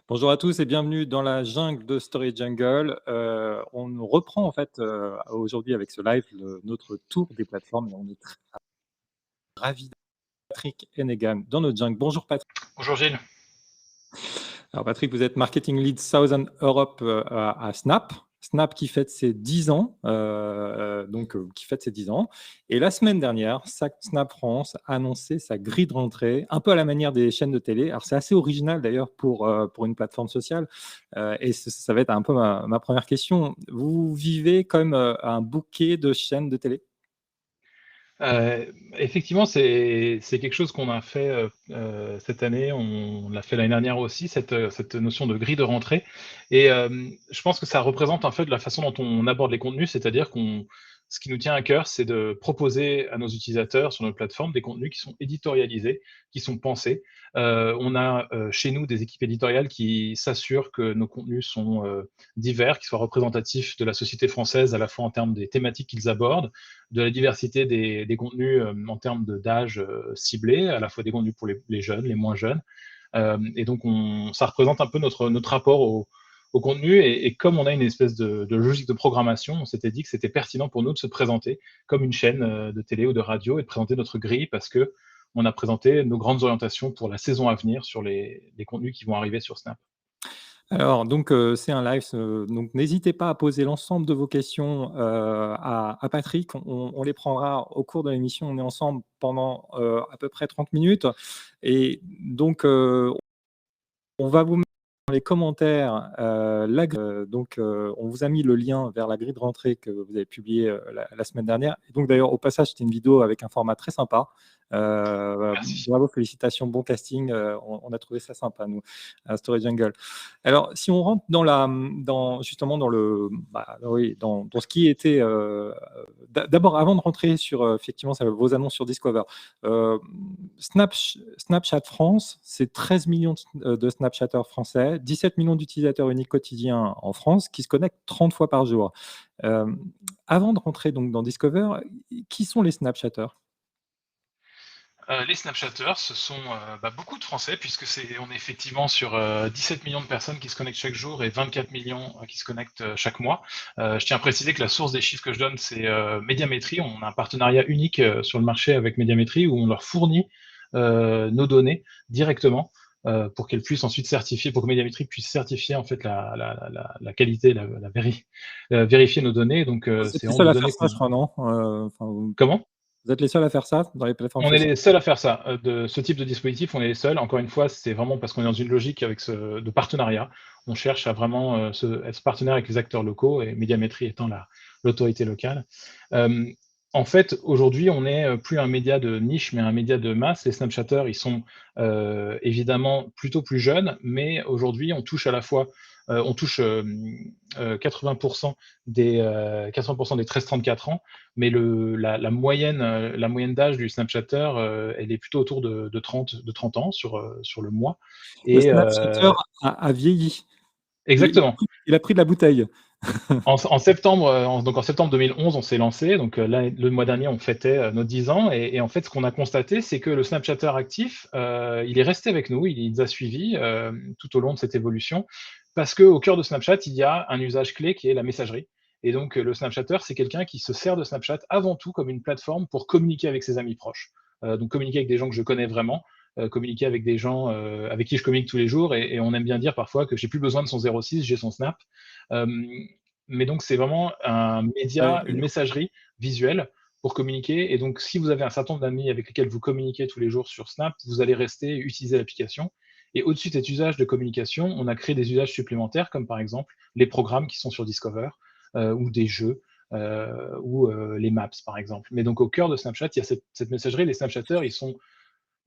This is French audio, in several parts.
Bonjour à tous et bienvenue dans la jungle de Story Jungle. On reprend en fait aujourd'hui avec ce live notre tour des plateformes et on est très ravis de Patrick Hennegan dans notre jungle. Bonjour Patrick. Bonjour Gilles. Alors Patrick, vous êtes Marketing Lead Southern Europe à Snap. Snap qui fête ses 10 ans, qui fête ses 10 ans. Et la semaine dernière, Snap France a annoncé sa grille de rentrée, un peu à la manière des chaînes de télé. Alors c'est assez original d'ailleurs pour une plateforme sociale. Et ça va être un peu ma première question. Vous vivez comme un bouquet de chaînes de télé? Effectivement, c'est quelque chose qu'on a fait, cette année. On l'a fait l'année dernière aussi, cette notion de grille de rentrée et je pense que ça représente en fait la façon dont on aborde les contenus. C'est-à-dire qu'on ce qui nous tient à cœur, c'est de proposer à nos utilisateurs sur notre plateforme des contenus qui sont éditorialisés, qui sont pensés. On a, chez nous des équipes éditoriales qui s'assurent que nos contenus sont, divers, qu'ils soient représentatifs de la société française, à la fois en termes des thématiques qu'ils abordent, de la diversité des contenus en termes d'âge ciblé, à la fois des contenus pour les jeunes, les moins jeunes. Et donc, ça représente un peu notre rapport au contenu. Et comme on a une espèce de logique de programmation, on s'était dit que c'était pertinent pour nous de se présenter comme une chaîne de télé ou de radio et de présenter notre grille parce que on a présenté nos grandes orientations pour la saison à venir sur les contenus qui vont arriver sur Snap. Alors, donc, c'est un live, donc n'hésitez pas à poser l'ensemble de vos questions à Patrick. On les prendra au cours de l'émission. On est ensemble pendant à peu près 30 minutes. Et donc, on va vous mettre dans les commentaires on vous a mis le lien vers la grille de rentrée que vous avez publiée la semaine dernière. Et donc, d'ailleurs, au passage, c'était une vidéo avec un format très sympa. Merci. Bravo, félicitations, bon casting. On a trouvé ça sympa, nous, à Story Jungle. Alors, si on rentre justement dans ce qui était d'abord avant de rentrer sur effectivement vos annonces sur Discover, Snapchat France, c'est 13 millions de Snapchatters français, 17 millions d'utilisateurs uniques quotidiens en France qui se connectent 30 fois par jour. Avant de rentrer donc dans Discover, qui sont les Snapchatters? Les Snapchatters, ce sont beaucoup de Français, puisque on est effectivement sur 17 millions de personnes qui se connectent chaque jour et 24 millions qui se connectent chaque mois. Je tiens à préciser que la source des chiffres que je donne, c'est Médiamétrie. On a un partenariat unique sur le marché avec Médiamétrie où on leur fournit nos données directement pour qu'elles puissent ensuite certifier, pour que Médiamétrie puisse certifier en fait la qualité, vérifier nos données. Donc Vous êtes c'est les vraiment seuls des à faire données ça, qu'on... je crois, non? Comment? Vous êtes les seuls à faire ça dans les plateformes On est sociales? les seuls à faire ça. De ce type de dispositif, on est les seuls. Encore une fois, c'est vraiment parce qu'on est dans une logique de partenariat. On cherche à vraiment être partenaire avec les acteurs locaux et Médiamétrie étant l'autorité locale. Euh, En fait, aujourd'hui, on n'est plus un média de niche, mais un média de masse. Les Snapchatters, ils sont évidemment plutôt plus jeunes, mais aujourd'hui, on touche 80% 80% des 13-34 ans, mais la moyenne d'âge du Snapchatter, elle est plutôt autour de 30 ans sur le mois. Le Et Snapchatter a vieilli. exactement. Il a pris de la bouteille. En septembre, donc en septembre 2011, on s'est lancé. Donc là, le mois dernier, on fêtait nos 10 ans. Et en fait, ce qu'on a constaté, c'est que le Snapchatter actif, il est resté avec nous. Il nous a suivis tout au long de cette évolution. Parce qu'au cœur de Snapchat, il y a un usage clé qui est la messagerie. Et donc, le Snapchatter, c'est quelqu'un qui se sert de Snapchat avant tout comme une plateforme pour communiquer avec ses amis proches. Donc, communiquer avec des gens que je connais vraiment, communiquer avec des gens avec qui je communique tous les jours. Et on aime bien dire parfois que j'ai plus besoin de son 06, j'ai son Snap. Euh, mais donc, c'est vraiment un Ouais, média, une messagerie visuelle pour communiquer. Et donc, si vous avez un certain nombre d'amis avec lesquels vous communiquez tous les jours sur Snap, vous allez rester utiliser l'application. Et au-dessus de cet usage de communication, on a créé des usages supplémentaires, comme par exemple les programmes qui sont sur Discover, ou des jeux, ou les maps, par exemple. Mais donc, au cœur de Snapchat, il y a cette messagerie. Les Snapchatters,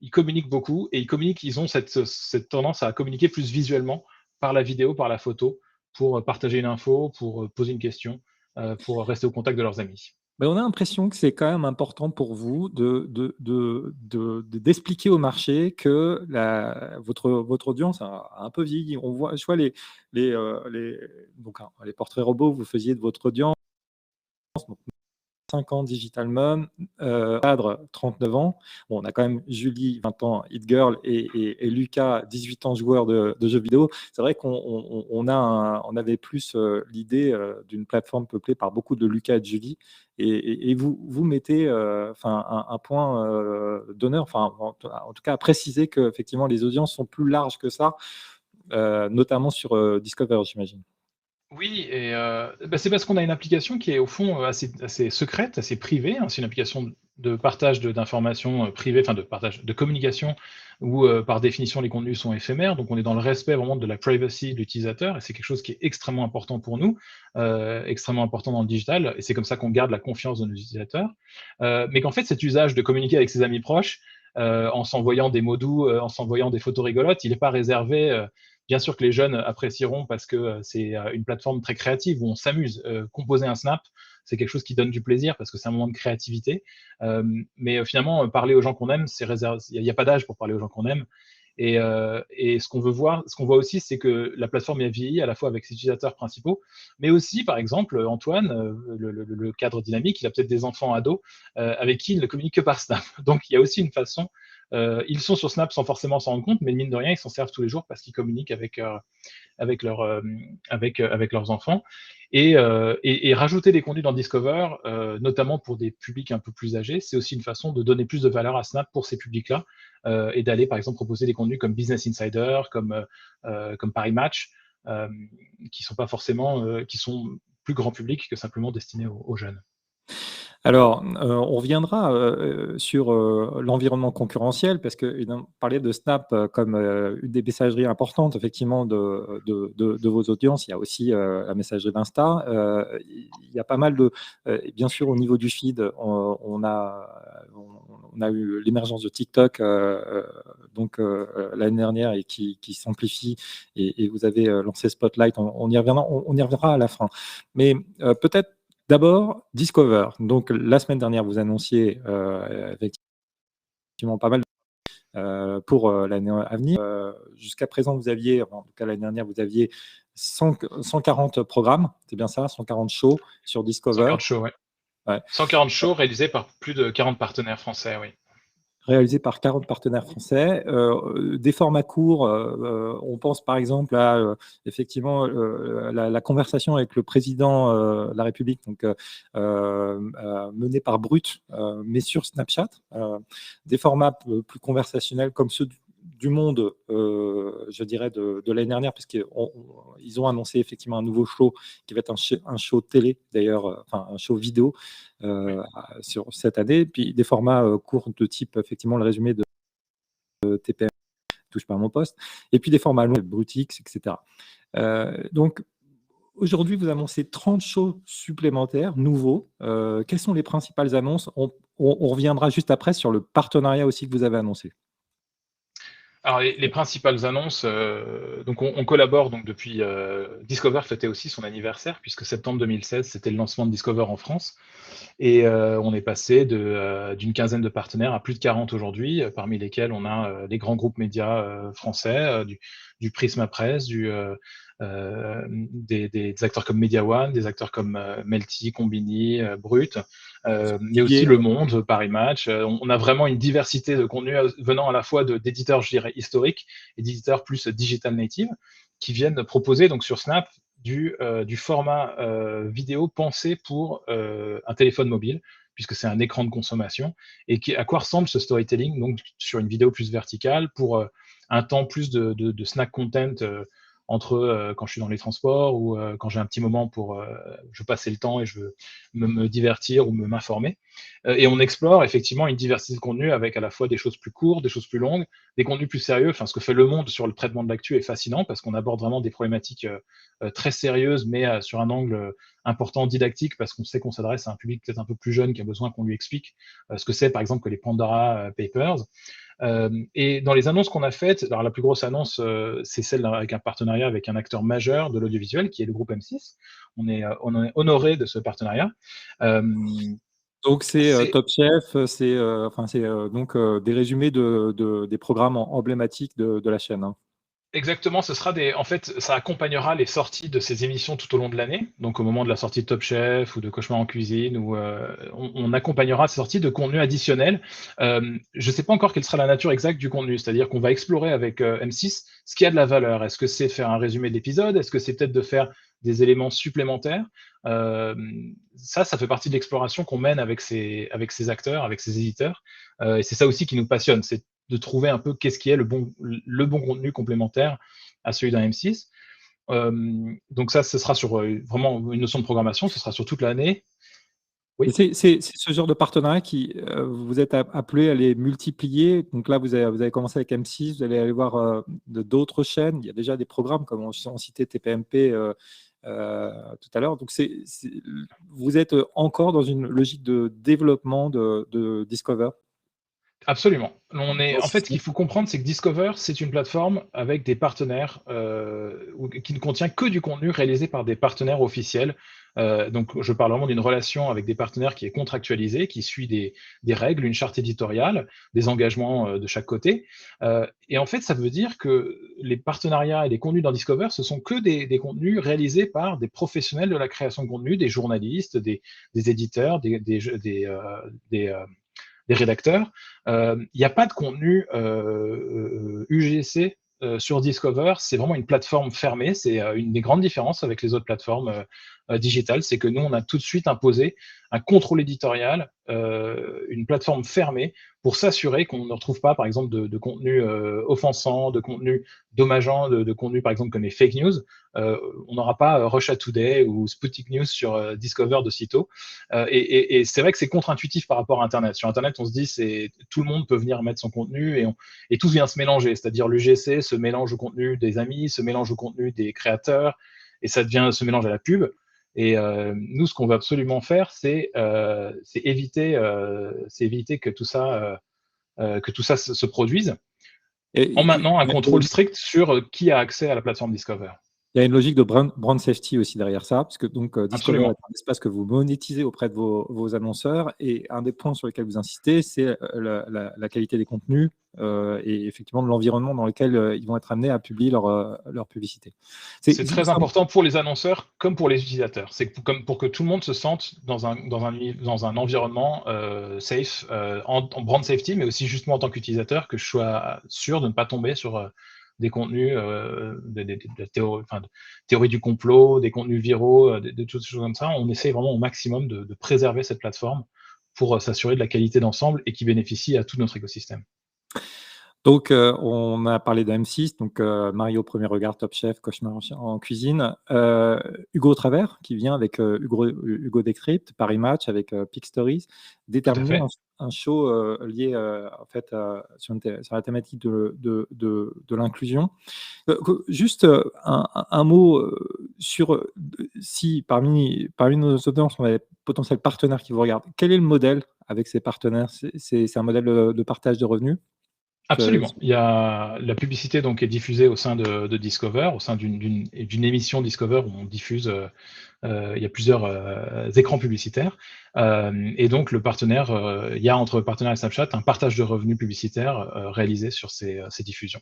ils communiquent beaucoup et ils ont cette tendance à communiquer plus visuellement par la vidéo, par la photo, pour partager une info, pour poser une question, pour rester au contact de leurs amis. ben, on a l'impression que c'est quand même important pour vous d'expliquer au marché que votre audience a un peu vieilli. Je vois les portraits robots que vous faisiez de votre audience. 5 ans, Digital Mom, cadre, 39 ans. Bon, on a quand même Julie, 20 ans, Hit Girl, et Lucas, 18 ans, joueur de jeux vidéo. C'est vrai on avait plus l'idée d'une plateforme peuplée par beaucoup de Lucas et de Julie. Et vous mettez un point d'honneur, en tout cas à préciser que effectivement les audiences sont plus larges que ça, notamment sur Discover, j'imagine. Oui, et c'est parce qu'on a une application qui est au fond, assez secrète, assez privée, hein. C'est une application de partage d'informations, privées, enfin de partage de communication où, par définition, les contenus sont éphémères. Donc on est dans le respect vraiment de la privacy de l'utilisateur et c'est quelque chose qui est extrêmement important pour nous, extrêmement important dans le digital et c'est comme ça qu'on garde la confiance de nos utilisateurs. Mais qu'en fait, cet usage de communiquer avec ses amis proches, en s'envoyant des mots doux, en s'envoyant des photos rigolotes, il n'est pas réservé, bien sûr que les jeunes apprécieront parce que c'est une plateforme très créative où on s'amuse. Composer un snap, c'est quelque chose qui donne du plaisir parce que c'est un moment de créativité. Mais finalement, parler aux gens qu'on aime, c'est réservé. Il n'y a pas d'âge pour parler aux gens qu'on aime. Et ce qu'on veut voir, ce qu'on voit aussi, c'est que la plateforme a vieilli à la fois avec ses utilisateurs principaux, mais aussi, par exemple, Antoine, le cadre dynamique, il a peut-être des enfants ados avec qui il ne communique que par Snap. Donc il y a aussi une façon ils sont sur Snap sans forcément s'en rendre compte, mais mine de rien, ils s'en servent tous les jours parce qu'ils communiquent avec, leur, avec leurs enfants. Et rajouter des contenus dans Discover, notamment pour des publics un peu plus âgés, c'est aussi une façon de donner plus de valeur à Snap pour ces publics-là et d'aller, par exemple, proposer des contenus comme Business Insider, comme Paris Match, qui sont pas forcément, qui sont plus grand public que simplement destinés aux jeunes. Alors, on reviendra sur l'environnement concurrentiel parce qu'on parlait de Snap comme une des messageries importantes, effectivement, de vos audiences. Il y a aussi la messagerie d'Insta. Il y a pas mal de. Bien sûr, au niveau du feed, on a eu l'émergence de TikTok l'année dernière et qui s'amplifie. Et vous avez lancé Spotlight. On y reviendra à la fin. Mais peut-être. D'abord, Discover. Donc, la semaine dernière, vous annonciez effectivement pas mal pour l'année à venir. Jusqu'à présent, vous aviez, en tout cas l'année dernière, vous aviez 140 programmes, c'est bien ça, 140 shows sur Discover. 140 shows, ouais. Ouais. 140 shows réalisés par plus de 40 partenaires français, oui. Réalisé par 40 partenaires français. Des formats courts, on pense par exemple à effectivement la conversation avec le président de la République, donc menée par Brut, mais sur Snapchat. Des formats plus conversationnels comme ceux du Monde, je dirais, de l'année dernière, puisqu'ils ont annoncé effectivement un nouveau show qui va être un show télé, d'ailleurs, un show vidéo sur cette année. Puis des formats courts de type, effectivement, le résumé de TPM, touche pas à mon poste. Et puis des formats longs, Brutix, etc. Donc, aujourd'hui, vous annoncez 30 shows supplémentaires, nouveaux. Quelles sont les principales annonces? On reviendra juste après sur le partenariat aussi que vous avez annoncé. Alors les principales annonces, donc on collabore donc depuis, Discover fêtait aussi son anniversaire puisque septembre 2016, c'était le lancement de Discover en France et on est passé d'une quinzaine de partenaires à plus de 40 aujourd'hui, parmi lesquels on a, les grands groupes médias, français, du Prisma Presse, des acteurs comme Media One, des acteurs comme, Melty, Combini, Brut, mais aussi Le Monde, Paris Match. On a vraiment une diversité de contenus venant à la fois d'éditeurs, je dirais, historiques et d'éditeurs plus digital native, qui viennent proposer donc sur Snap du format vidéo pensé pour un téléphone mobile, puisque c'est un écran de consommation, et à quoi ressemble ce storytelling donc sur une vidéo plus verticale pour un temps plus de snack content entre quand je suis dans les transports ou quand j'ai un petit moment pour je veux passer le temps et je veux me divertir ou m'informer. Et on explore effectivement une diversité de contenus avec à la fois des choses plus courtes, des choses plus longues, des contenus plus sérieux. Enfin, ce que fait Le Monde sur le traitement de l'actu est fascinant parce qu'on aborde vraiment des problématiques très sérieuses, mais sur un angle important, didactique, parce qu'on sait qu'on s'adresse à un public peut-être un peu plus jeune qui a besoin qu'on lui explique ce que c'est, par exemple, que les Pandora Papers. Et dans les annonces qu'on a faites, alors la plus grosse annonce, c'est celle avec un partenariat avec un acteur majeur de l'audiovisuel, qui est le groupe M6. On est honoré de ce partenariat. Donc c'est C'est Top Chef, c'est donc des résumés des programmes emblématiques de la chaîne, hein. Exactement, ce sera en fait, ça accompagnera les sorties de ces émissions tout au long de l'année. Donc au moment de la sortie de Top Chef ou de Cauchemar en cuisine ou, on accompagnera ces sorties de contenu additionnel. Je ne sais pas encore quelle sera la nature exacte du contenu, c'est-à-dire qu'on va explorer avec, M6 ce qui a de la valeur. Est-ce que c'est de faire un résumé de l'épisode? Est-ce que c'est peut-être de faire des éléments supplémentaires? Ça fait partie de l'exploration qu'on mène avec ces acteurs, avec ces éditeurs, et c'est ça aussi qui nous passionne, c'est de trouver un peu qu'est-ce qui est le bon contenu complémentaire à celui d'un M6. Donc ça, ce sera sur vraiment une notion de programmation, ce sera sur toute l'année. Et Oui, c'est ce genre de partenariat qui, vous êtes appelé à les multiplier. Donc là, vous avez commencé avec M6, vous allez aller voir d'autres chaînes. Il y a déjà des programmes, comme on citait TPMP tout à l'heure. Donc vous êtes encore dans une logique de développement de Discover absolument. dans le En fait, ce système. qu'il faut comprendre, c'est que Discover, c'est une plateforme avec des partenaires, qui ne contient que du contenu réalisé par des partenaires officiels. Donc je parle vraiment d'une relation avec des partenaires qui est contractualisée, qui suit des règles, une charte éditoriale, des engagements, de chaque côté. Et en fait, ça veut dire que les partenariats et les contenus dans Discover, ce sont que des contenus réalisés par des professionnels de la création de contenu, des journalistes, des éditeurs, des rédacteurs. Il n'y a pas de contenu UGC sur Discover, c'est vraiment une plateforme fermée. C'est une des grandes différences avec les autres plateformes digitales, c'est que nous, on a tout de suite imposé un contrôle éditorial, une plateforme fermée pour s'assurer qu'on ne retrouve pas, par exemple, de contenu offensant, de contenu dommageant, de contenu, par exemple, comme les fake news. On n'aura pas Russia Today ou Sputnik News sur Discover de sitôt. Et c'est vrai que c'est contre-intuitif par rapport à Internet. Sur Internet, on se dit c'est tout le monde peut venir mettre son contenu et tout vient se mélanger. C'est-à-dire l'UGC se mélange au contenu des amis, se mélange au contenu des créateurs et ça devient se mélange à la pub. Et nous, ce qu'on veut absolument faire, c'est éviter que tout ça se produise en Et maintenant un contrôle strict sur qui a accès à la plateforme Discover. il y a une logique de brand safety aussi derrière ça, parce que donc Discover est Absolument. un espace que vous monétisez auprès de vos annonceurs, et un des points sur lesquels vous insistez, c'est la qualité des contenus et effectivement de l'environnement dans lequel ils vont être amenés à publier leur publicité. C'est très important pour les annonceurs comme pour les utilisateurs. C'est comme pour que tout le monde se sente dans un environnement safe, en brand safety, mais aussi justement en tant qu'utilisateur, que je sois sûr de ne pas tomber sur des contenus, de théories du complot, des contenus viraux, de toutes ces choses comme ça. On essaie vraiment au maximum de préserver cette plateforme pour s'assurer de la qualité d'ensemble et qui bénéficie à tout notre écosystème. Donc, on a parlé de M6, donc Mario Premier Regard, Top Chef, Cauchemar en cuisine. Hugo Travers, qui vient avec Hugo Décrypte, Paris Match avec Peak Stories, Tout à déterminer fait. un show lié en fait, sur la thématique de l'inclusion. Juste un mot sur si parmi nos audiences, on a des potentiels partenaires qui vous regardent. Quel est le modèle avec ces partenaires? C'est un modèle de partage de revenus? Que- Absolument. Il y a la publicité donc est diffusée au sein de Discover, au sein d'une émission Discover où on diffuse, il y a plusieurs, écrans publicitaires, et donc il y a entre partenaire et Snapchat un partage de revenus publicitaires, réalisé sur ces diffusions.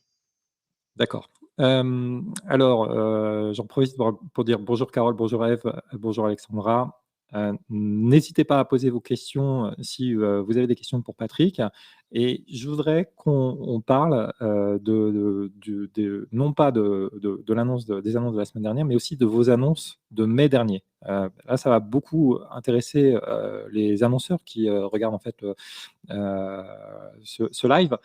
D'accord. Alors, j'en profite pour dire bonjour Carole, bonjour Ève, bonjour Alexandra. N'hésitez pas à poser vos questions si vous avez des questions pour Patrick. Et je voudrais qu'on parle non pas de l'annonce des annonces de la semaine dernière, mais aussi de vos annonces de mai dernier. Là, ça va beaucoup intéresser les annonceurs qui regardent en fait ce live.